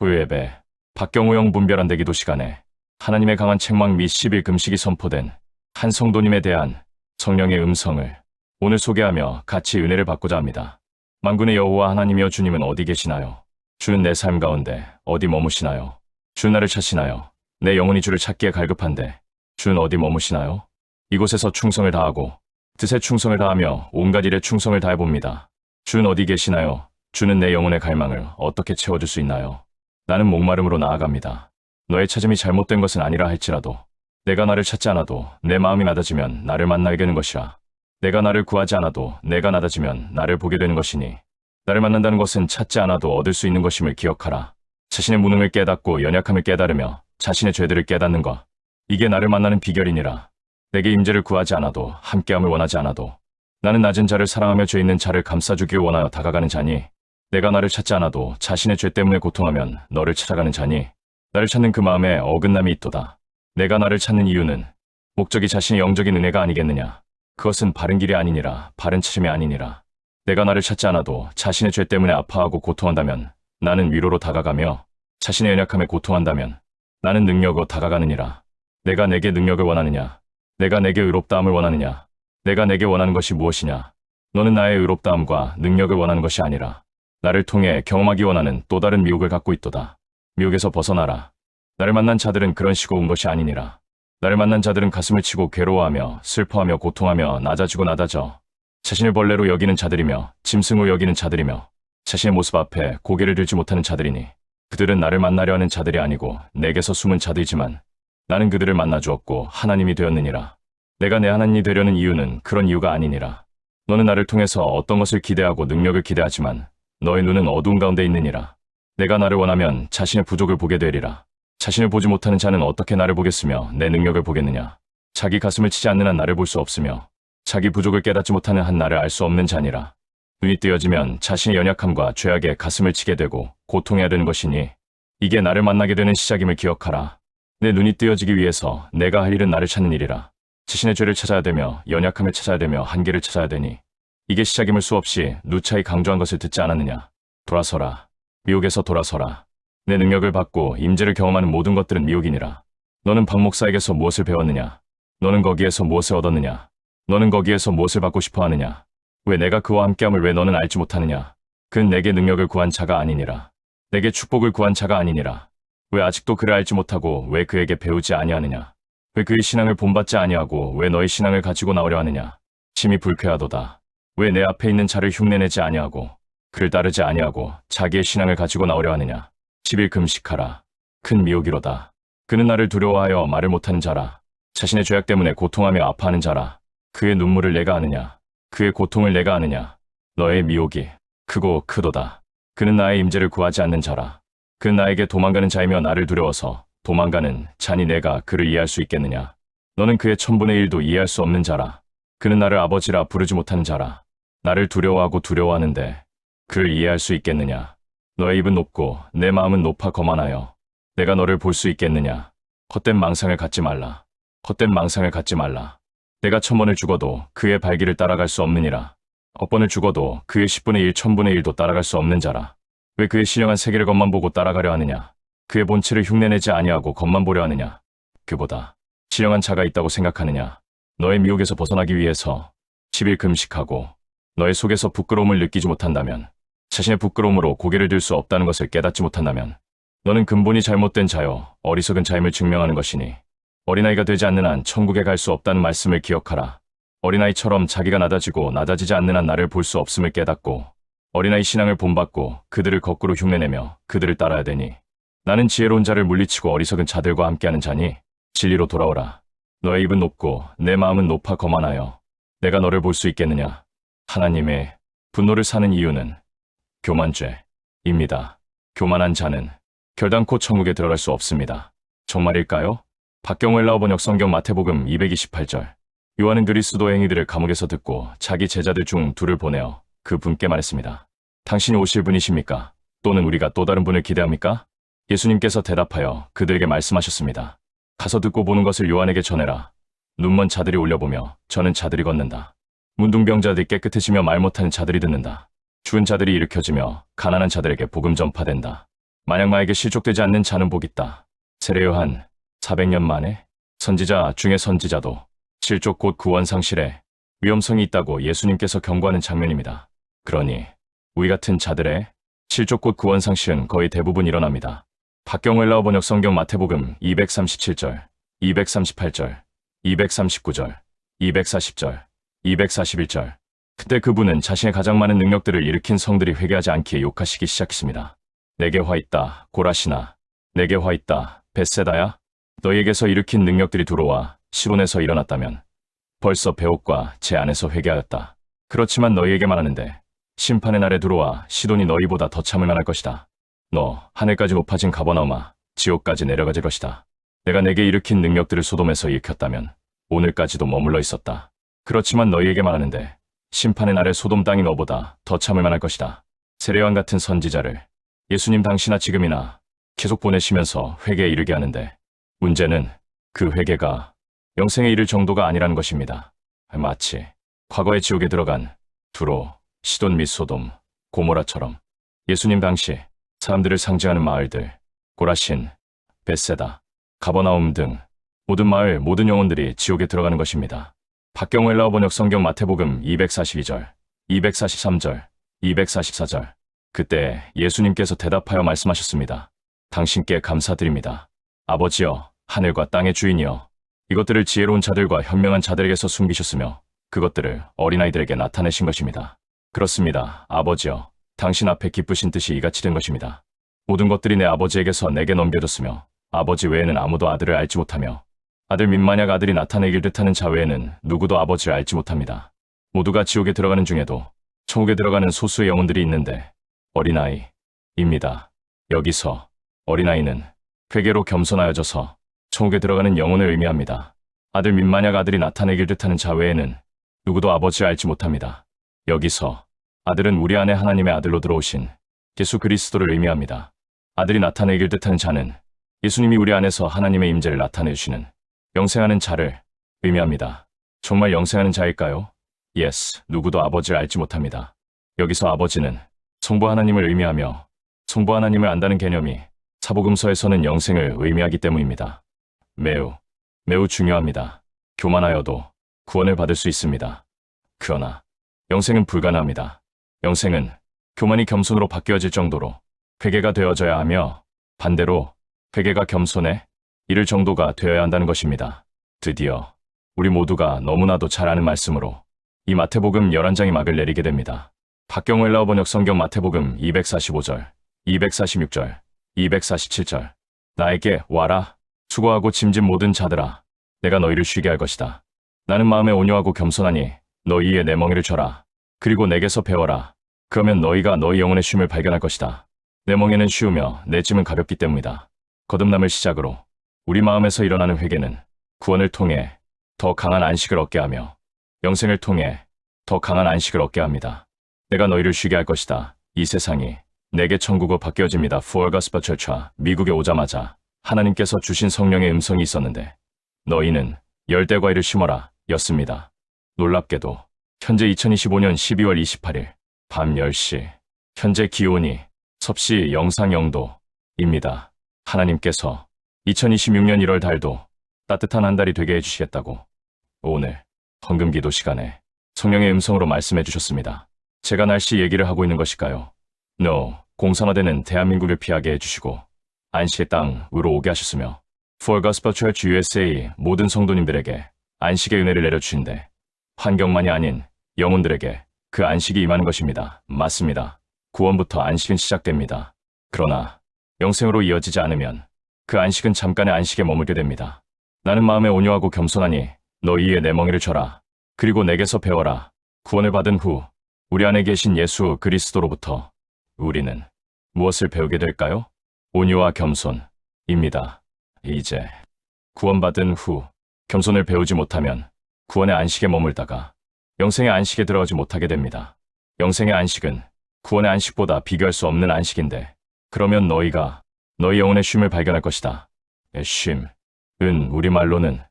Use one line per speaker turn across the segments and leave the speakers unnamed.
후예배, 박경우형 분별한대 기도 시간에 하나님의 강한 책망 및 10일 금식이 선포된 한 성도님에 대한 성령의 음성을 오늘 소개하며 같이 은혜를 받고자 합니다. 만군의 여호와 하나님이여, 주님은 어디 계시나요? 주는 내 삶 가운데 어디 머무시나요? 주는 나를 찾으시나요? 내 영혼이 주를 찾기에 갈급한데 주는 어디 머무시나요? 이곳에서 충성을 다하고 뜻에 충성을 다하며 온갖 일에 충성을 다해봅니다. 주는 어디 계시나요? 주는 내 영혼의 갈망을 어떻게 채워줄 수 있나요? 나는 목마름으로 나아갑니다. 너의 찾음이 잘못된 것은 아니라 할지라도 내가 나를 찾지 않아도 내 마음이 낮아지면 나를 만나게 되는 것이라. 내가 나를 구하지 않아도 내가 낮아지면 나를 보게 되는 것이니 나를 만난다는 것은 찾지 않아도 얻을 수 있는 것임을 기억하라. 자신의 무능을 깨닫고 연약함을 깨달으며 자신의 죄들을 깨닫는 것, 이게 나를 만나는 비결이니라. 내게 임재를 구하지 않아도 함께함을 원하지 않아도 나는 낮은 자를 사랑하며 죄 있는 자를 감싸주길 원하여 다가가는 자니, 내가 나를 찾지 않아도 자신의 죄 때문에 고통하면 너를 찾아가는 자니 나를 찾는 그 마음에 어긋남이 있도다. 내가 나를 찾는 이유는 목적이 자신의 영적인 은혜가 아니겠느냐. 그것은 바른 길이 아니니라. 바른 찾음이 아니니라. 내가 나를 찾지 않아도 자신의 죄 때문에 아파하고 고통한다면 나는 위로로 다가가며 자신의 연약함에 고통한다면 나는 능력으로 다가가느니라. 내가 내게 능력을 원하느냐? 내가 내게 의롭다함을 원하느냐? 내가 내게 원하는 것이 무엇이냐? 너는 나의 의롭다함과 능력을 원하는 것이 아니라 나를 통해 경험하기 원하는 또 다른 미혹을 갖고 있도다. 미혹에서 벗어나라. 나를 만난 자들은 그런 식으로 온 것이 아니니라. 나를 만난 자들은 가슴을 치고 괴로워하며 슬퍼하며 고통하며 낮아지고 낮아져 자신을 벌레로 여기는 자들이며 짐승으로 여기는 자들이며 자신의 모습 앞에 고개를 들지 못하는 자들이니, 그들은 나를 만나려 하는 자들이 아니고 내게서 숨은 자들이지만 나는 그들을 만나 주었고 하나님이 되었느니라. 내가 내 하나님이 되려는 이유는 그런 이유가 아니니라. 너는 나를 통해서 어떤 것을 기대하고 능력을 기대하지만 너의 눈은 어두운 가운데 있느니라. 내가 나를 원하면 자신의 부족을 보게 되리라. 자신을 보지 못하는 자는 어떻게 나를 보겠으며 내 능력을 보겠느냐. 자기 가슴을 치지 않는 한 나를 볼 수 없으며 자기 부족을 깨닫지 못하는 한 나를 알 수 없는 자니라. 눈이 뜨여지면 자신의 연약함과 죄악에 가슴을 치게 되고 고통해야 되는 것이니 이게 나를 만나게 되는 시작임을 기억하라. 내 눈이 뜨여지기 위해서 내가 할 일은 나를 찾는 일이라. 자신의 죄를 찾아야 되며 연약함을 찾아야 되며 한계를 찾아야 되니 이게 시작임을 수없이 누차히 강조한 것을 듣지 않았느냐. 돌아서라. 미혹에서 돌아서라. 내 능력을 받고 임재를 경험하는 모든 것들은 미혹이니라. 너는 박 목사에게서 무엇을 배웠느냐? 너는 거기에서 무엇을 얻었느냐? 너는 거기에서 무엇을 받고 싶어 하느냐? 왜 내가 그와 함께함을 왜 너는 알지 못하느냐? 그는 내게 능력을 구한 자가 아니니라. 내게 축복을 구한 자가 아니니라. 왜 아직도 그를 알지 못하고 왜 그에게 배우지 아니하느냐? 왜 그의 신앙을 본받지 아니하고 왜 너의 신앙을 가지고 나오려 하느냐? 심히 불쾌하도다. 왜 내 앞에 있는 자를 흉내내지 아니하고 그를 따르지 아니하고 자기의 신앙을 가지고 나오려 하느냐? 10일 금식하라. 큰 미혹이로다. 그는 나를 두려워하여 말을 못하는 자라. 자신의 죄악 때문에 고통하며 아파하는 자라. 그의 눈물을 내가 아느냐? 그의 고통을 내가 아느냐? 너의 미혹이 크고 크도다. 그는 나의 임재를 구하지 않는 자라. 그는 나에게 도망가는 자이며 나를 두려워서 도망가는 자니 내가 그를 이해할 수 있겠느냐? 너는 그의 1000분의 1도 이해할 수 없는 자라. 그는 나를 아버지라 부르지 못하는 자라. 나를 두려워하고 두려워하는데 그를 이해할 수 있겠느냐? 너의 입은 높고 내 마음은 높아 거만하여 내가 너를 볼 수 있겠느냐? 헛된 망상을 갖지 말라. 헛된 망상을 갖지 말라. 내가 1000번을 죽어도 그의 발길을 따라갈 수 없느니라. 10번을 죽어도 그의 10분의 1, 1000분의 1도 따라갈 수 없는 자라. 왜 그의 신령한 세계를 겉만 보고 따라가려 하느냐? 그의 본체를 흉내내지 아니하고 겉만 보려 하느냐? 그보다 신령한 자가 있다고 생각하느냐? 너의 미혹에서 벗어나기 위해서 10일 금식하고 너의 속에서 부끄러움을 느끼지 못한다면, 자신의 부끄러움으로 고개를 들 수 없다는 것을 깨닫지 못한다면 너는 근본이 잘못된 자요 어리석은 자임을 증명하는 것이니, 어린아이가 되지 않는 한 천국에 갈 수 없다는 말씀을 기억하라. 어린아이처럼 자기가 낮아지고 낮아지지 않는 한 나를 볼 수 없음을 깨닫고 어린아이 신앙을 본받고 그들을 거꾸로 흉내내며 그들을 따라야 되니, 나는 지혜로운 자를 물리치고 어리석은 자들과 함께하는 자니 진리로 돌아오라. 너의 입은 높고 내 마음은 높아 거만하여 내가 너를 볼 수 있겠느냐? 하나님의 분노를 사는 이유는 교만죄입니다. 교만한 자는 결단코 천국에 들어갈 수 없습니다. 정말일까요? 박경우 헬라어 번역 성경 마태복음 228절. 요한은 그리스도의 행위들을 감옥에서 듣고 자기 제자들 중 둘을 보내어 그 분께 말했습니다. 당신이 오실 분이십니까? 또는 우리가 또 다른 분을 기대합니까? 예수님께서 대답하여 그들에게 말씀하셨습니다. 가서 듣고 보는 것을 요한에게 전해라. 눈먼 자들이 올려보며 저는 자들이 걷는다. 문둥병자들이 깨끗해지며 말 못하는 자들이 듣는다. 죽은 자들이 일으켜지며 가난한 자들에게 복음 전파된다. 만약 나에게 실족되지 않는 자는 복 있다. 세례요한 400년 만에 선지자 중에 선지자도 실족 곧 구원 상실에 위험성이 있다고 예수님께서 경고하는 장면입니다. 그러니 우리 같은 자들의 실족 곧 구원 상실은 거의 대부분 일어납니다. 박경호 헬라어 번역 성경 마태복음 237절, 238절, 239절, 240절, 241절. 그때 그분은 자신의 가장 많은 능력들을 일으킨 성들이 회개하지 않기에 욕하시기 시작했습니다. 내게 화 있다, 고라시나. 내게 화 있다, 벳세다야. 너희에게서 일으킨 능력들이 들어와 시론에서 일어났다면 벌써 배옥과 제 안에서 회개하였다. 그렇지만 너희에게 말하는데 심판의 날에 들어와 시돈이 너희보다 더 참을 만할 것이다. 너 하늘까지 높아진 가버나움아, 지옥까지 내려가질 것이다. 내가 내게 일으킨 능력들을 소돔에서 일으켰다면 오늘까지도 머물러 있었다. 그렇지만 너희에게 말하는데 심판의 날에 소돔 땅이 너보다 더 참을 만할 것이다. 세례요한 같은 선지자를 예수님 당시나 지금이나 계속 보내시면서 회개에 이르게 하는데 문제는 그 회개가 영생에 이를 정도가 아니라는 것입니다. 마치 과거에 지옥에 들어간 두로, 시돈 및 소돔, 고모라처럼 예수님 당시 사람들을 상징하는 마을들, 고라신, 벳세다, 가버나움 등 모든 마을, 모든 영혼들이 지옥에 들어가는 것입니다. 박경호 헬라어 번역 성경 마태복음 242절, 243절, 244절. 그때 예수님께서 대답하여 말씀하셨습니다. 당신께 감사드립니다. 아버지여, 하늘과 땅의 주인이여, 이것들을 지혜로운 자들과 현명한 자들에게서 숨기셨으며 그것들을 어린아이들에게 나타내신 것입니다. 그렇습니다. 아버지여, 당신 앞에 기쁘신 뜻이 이같이 된 것입니다. 모든 것들이 내 아버지에게서 내게 넘겨졌으며 아버지 외에는 아무도 아들을 알지 못하며 아들 및 만약 아들이 나타내길 뜻하는 자 외에는 누구도 아버지를 알지 못합니다. 모두가 지옥에 들어가는 중에도 천국에 들어가는 소수의 영혼들이 있는데 어린아이입니다. 여기서 어린아이는 회개로 겸손하여져서 천국에 들어가는 영혼을 의미합니다. 아들 및 만약 아들이 나타내길 뜻하는 자 외에는 누구도 아버지를 알지 못합니다. 여기서 아들은 우리 안에 하나님의 아들로 들어오신 예수 그리스도를 의미합니다. 아들이 나타내길 뜻하는 자는 예수님이 우리 안에서 하나님의 임재를 나타내 주시는 영생하는 자를 의미합니다. 정말 영생하는 자일까요? Yes, 누구도 아버지를 알지 못합니다. 여기서 아버지는 성부 하나님을 의미하며 성부 하나님을 안다는 개념이 사복음서에서는 영생을 의미하기 때문입니다. 매우 중요합니다. 교만하여도 구원을 받을 수 있습니다. 그러나 영생은 불가능합니다. 영생은 교만이 겸손으로 바뀌어질 정도로 회개가 되어져야 하며 반대로 회개가 겸손에 이를 정도가 되어야 한다는 것입니다. 드디어 우리 모두가 너무나도 잘 아는 말씀으로 이 마태복음 11장이 막을 내리게 됩니다. 박경호 헬라어 번역 성경 마태복음 245절, 246절, 247절. 나에게 와라, 수고하고 짐진 모든 자들아, 내가 너희를 쉬게 할 것이다. 나는 마음에 온유하고 겸손하니 너희의 내 멍에를 져라. 그리고 내게서 배워라. 그러면 너희가 너희 영혼의 쉼을 발견할 것이다. 내 멍에는 쉬우며 내 짐은 가볍기 때문이다. 거듭남을 시작으로 우리 마음에서 일어나는 회개는 구원을 통해 더 강한 안식을 얻게 하며 영생을 통해 더 강한 안식을 얻게 합니다. 내가 너희를 쉬게 할 것이다. 이 세상이 내게 천국으로 바뀌어집니다. For Gospel Church와 미국에 오자마자 하나님께서 주신 성령의 음성이 있었는데 너희는 열대과일을 심어라 였습니다. 놀랍게도 현재 2025년 12월 28일 밤 10시 현재 기온이 섭씨 영상 0도입니다. 하나님께서 2026년 1월 달도 따뜻한 한 달이 되게 해주시겠다고 오늘 헌금기도 시간에 성령의 음성으로 말씀해 주셨습니다. 제가 날씨 얘기를 하고 있는 것일까요? No, 공산화되는 대한민국을 피하게 해주시고 안식의 땅으로 오게 하셨으며 For Gospel Church USA 모든 성도님들에게 안식의 은혜를 내려주신데 환경만이 아닌 영혼들에게 그 안식이 임하는 것입니다. 맞습니다. 구원부터 안식은 시작됩니다. 그러나 영생으로 이어지지 않으면 그 안식은 잠깐의 안식에 머물게 됩니다. 나는 마음에 온유하고 겸손하니 너희의 내 멍에를 져라. 그리고 내게서 배워라. 구원을 받은 후 우리 안에 계신 예수 그리스도로부터 우리는 무엇을 배우게 될까요? 온유와 겸손입니다. 이제 구원받은 후 겸손을 배우지 못하면 구원의 안식에 머물다가 영생의 안식에 들어가지 못하게 됩니다. 영생의 안식은 구원의 안식보다 비교할 수 없는 안식인데 그러면 너희가 너희 영혼의 쉼을 발견할 것이다. 쉼은 우리말로는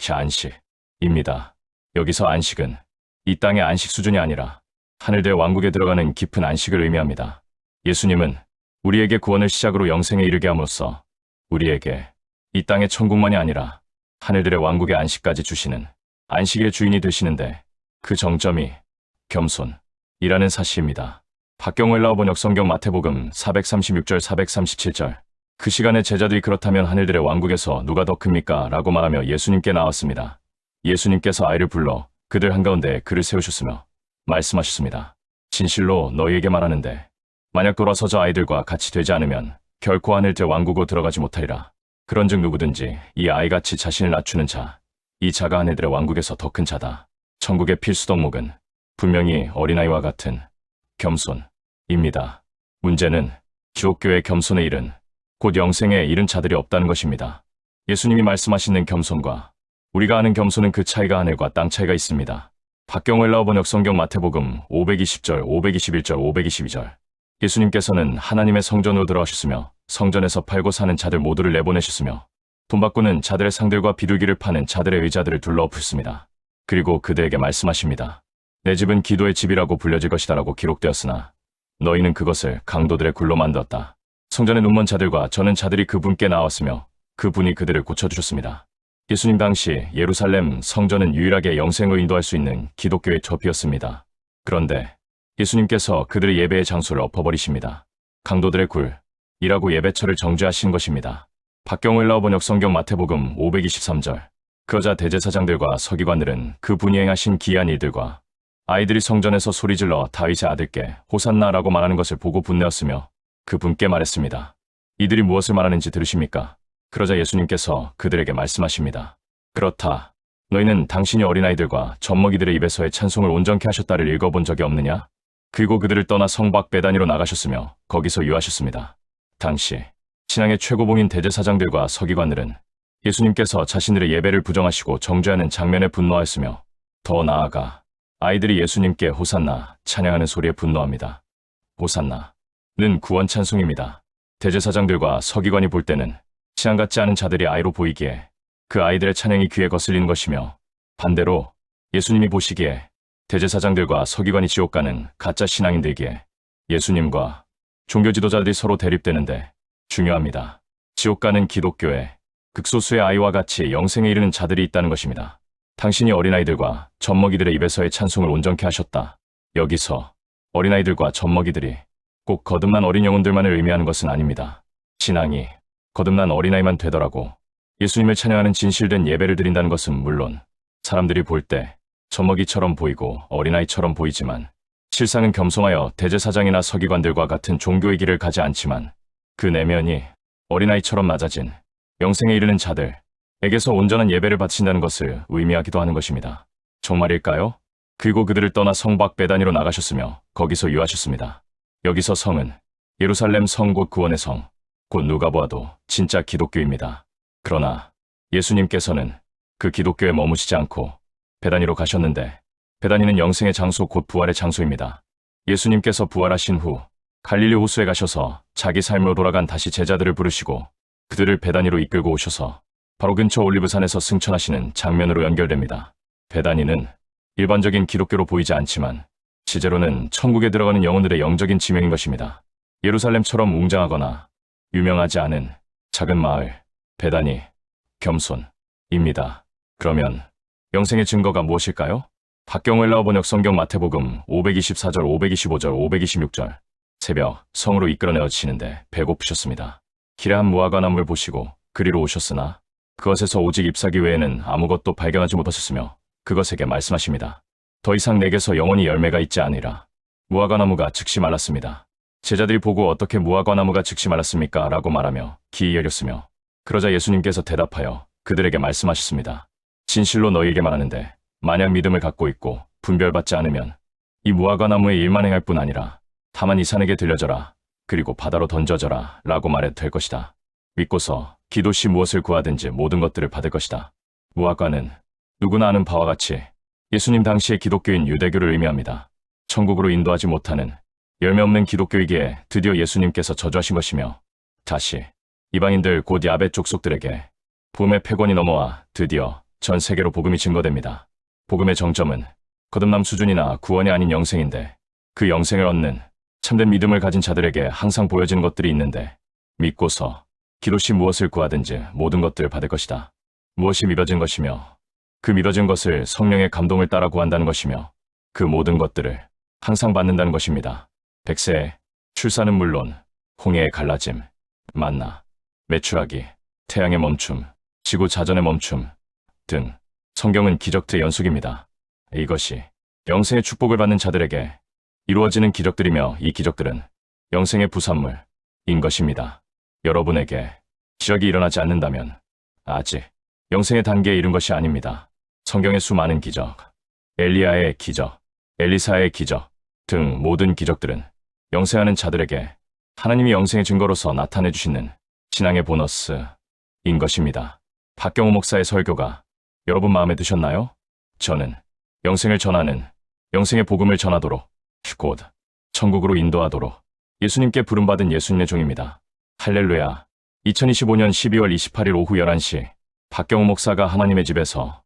안식입니다. 여기서 안식은 이 땅의 안식 수준이 아니라 하늘대 왕국에 들어가는 깊은 안식을 의미합니다. 예수님은 우리에게 구원을 시작으로 영생에 이르게 함으로써 우리에게 이 땅의 천국만이 아니라 하늘들의 왕국의 안식까지 주시는 안식일의 주인이 되시는데 그 정점이 겸손이라는 사실입니다. 박경호 일라오 번역 성경 마태복음 436절 437절. 그 시간에 제자들이 그렇다면 하늘들의 왕국에서 누가 더 큽니까? 라고 말하며 예수님께 나왔습니다. 예수님께서 아이를 불러 그들 한가운데 그를 세우셨으며 말씀하셨습니다. 진실로 너희에게 말하는데 만약 돌아서 저 아이들과 같이 되지 않으면 결코 하늘의 왕국으로 들어가지 못하리라. 그런즉 누구든지 이 아이같이 자신을 낮추는 자, 이 자가 하늘들의 왕국에서 더 큰 자다. 천국의 필수 덕목은 분명히 어린아이와 같은 겸손입니다. 문제는 기독교의 겸손에 이른 곧 영생에 이른 자들이 없다는 것입니다. 예수님이 말씀하시는 겸손과 우리가 아는 겸손은 그 차이가 하늘과 땅 차이가 있습니다. 박경호 일라오 번역 성경 마태복음 520절, 521절, 522절. 예수님께서는 하나님의 성전으로 들어가셨으며 성전에서 팔고 사는 자들 모두를 내보내셨으며 돈 바꾸는 자들의 상들과 비둘기를 파는 자들의 의자들을 둘러엎으셨습니다. 그리고 그들에게 말씀하십니다. 내 집은 기도의 집이라고 불려질 것이다라고 기록되었으나 너희는 그것을 강도들의 굴로 만들었다. 성전의 눈먼 자들과 저는 자들이 그분께 나왔으며 그분이 그들을 고쳐주셨습니다. 예수님 당시 예루살렘 성전은 유일하게 영생을 인도할 수 있는 기독교의 첩이었습니다. 그런데 예수님께서 그들의 예배의 장소를 엎어버리십니다. 강도들의 굴이라고 예배처를 정죄하신 것입니다. 박경호 일라오 번역 성경 마태복음 523절. 그러자 대제사장들과 서기관들은 그분이 행하신 기이한 일들과 아이들이 성전에서 소리질러 다윗의 아들께 호산나라고 말하는 것을 보고 분내었으며 그분께 말했습니다. 이들이 무엇을 말하는지 들으십니까? 그러자 예수님께서 그들에게 말씀하십니다. 그렇다. 너희는 당신이 어린아이들과 젖먹이들의 입에서의 찬송을 온전케 하셨다를 읽어본 적이 없느냐? 그리고 그들을 떠나 성박 베다니로 나가셨으며 거기서 유하셨습니다. 당시 신앙의 최고봉인 대제사장들과 서기관들은 예수님께서 자신들의 예배를 부정하시고 정죄하는 장면에 분노하였으며 더 나아가 아이들이 예수님께 호산나 찬양하는 소리에 분노합니다. 호산나는 구원 찬송입니다. 대제사장들과 서기관이 볼 때는 신앙 같지 않은 자들이 아이로 보이기에 그 아이들의 찬양이 귀에 거슬리는 것이며 반대로 예수님이 보시기에 대제사장들과 서기관이 지옥 가는 가짜 신앙인들기에 예수님과 종교 지도자들이 서로 대립되는데 중요합니다. 지옥 가는 기독교에 극소수의 아이와 같이 영생에 이르는 자들이 있다는 것입니다. 당신이 어린아이들과 젖먹이들의 입에서의 찬송을 온전케 하셨다. 여기서 어린아이들과 젖먹이들이 꼭 거듭난 어린 영혼들만을 의미하는 것은 아닙니다. 신앙이 거듭난 어린아이만 되더라고 예수님을 찬양하는 진실된 예배를 드린다는 것은 물론 사람들이 볼 때 젖먹이처럼 보이고 어린아이처럼 보이지만 실상은 겸손하여 대제사장이나 서기관들과 같은 종교의 길을 가지 않지만 그 내면이 어린아이처럼 낮아진 영생에 이르는 자들에게서 온전한 예배를 바친다는 것을 의미하기도 하는 것입니다. 정말일까요? 그리고 그들을 떠나 성박 베다니로 나가셨으며 거기서 유하셨습니다. 여기서 성은 예루살렘 성 곧 구원의 성, 곧 누가 보아도 진짜 기독교입니다. 그러나 예수님께서는 그 기독교에 머무시지 않고 베다니로 가셨는데 베다니는 영생의 장소 곧 부활의 장소입니다. 예수님께서 부활하신 후 갈릴리 호수에 가셔서 자기 삶으로 돌아간 다시 제자들을 부르시고 그들을 베다니로 이끌고 오셔서 바로 근처 올리브산에서 승천하시는 장면으로 연결됩니다. 베다니는 일반적인 기독교로 보이지 않지만 실제로는 천국에 들어가는 영혼들의 영적인 지명인 것입니다. 예루살렘처럼 웅장하거나 유명하지 않은 작은 마을, 베다니, 겸손입니다. 그러면 영생의 증거가 무엇일까요? 박경호 일라오 번역 성경 마태복음 524절, 525절, 526절. 새벽 성으로 이끌어내어 치는데 배고프셨습니다. 길에 한 무화과 나무를 보시고 그리로 오셨으나 그것에서 오직 잎사귀 외에는 아무것도 발견하지 못하셨으며 그것에게 말씀하십니다. 더 이상 내게서 영원히 열매가 있지 않으리라. 무화과 나무가 즉시 말랐습니다. 제자들이 보고 어떻게 무화과 나무가 즉시 말랐습니까? 라고 말하며 기이 여겼으며 그러자 예수님께서 대답하여 그들에게 말씀하셨습니다. 진실로 너희에게 말하는데 만약 믿음을 갖고 있고 분별받지 않으면 이 무화과 나무의 일만 행할 뿐 아니라 다만 이 산에게 들려져라 그리고 바다로 던져져라 라고 말해도 될 것이다. 믿고서 기도 시 무엇을 구하든지 모든 것들을 받을 것이다. 무화과는 누구나 아는 바와 같이 예수님 당시의 기독교인 유대교를 의미합니다. 천국으로 인도하지 못하는 열매 없는 기독교이기에 드디어 예수님께서 저주하신 것이며 다시 이방인들 곧 야벳 족속들에게 복음의 패권이 넘어와 드디어 전 세계로 복음이 증거됩니다. 복음의 정점은 거듭남 수준이나 구원이 아닌 영생인데 그 영생을 얻는 참된 믿음을 가진 자들에게 항상 보여지는 것들이 있는데 믿고서 기도시 무엇을 구하든지 모든 것들을 받을 것이다. 무엇이 믿어진 것이며 그 믿어진 것을 성령의 감동을 따라 구한다는 것이며 그 모든 것들을 항상 받는다는 것입니다. 백세의 출산은 물론 홍해의 갈라짐, 만나, 매출하기, 태양의 멈춤, 지구 자전의 멈춤 등 성경은 기적들의 연속입니다. 이것이 영생의 축복을 받는 자들에게 이루어지는 기적들이며 이 기적들은 영생의 부산물인 것입니다. 여러분에게 기적이 일어나지 않는다면 아직 영생의 단계에 이른 것이 아닙니다. 성경의 수많은 기적, 엘리야의 기적, 엘리사의 기적 등 모든 기적들은 영생하는 자들에게 하나님이 영생의 증거로서 나타내 주시는 신앙의 보너스인 것입니다. 박경호 목사의 설교가 여러분 마음에 드셨나요? 저는 영생을 전하는 영생의 복음을 전하도록 곧 천국으로 인도하도록 예수님께 부름받은 예수님의 종입니다. 할렐루야. 2025년 12월 28일 오후 11시 박경호 목사가 하나님의 집에서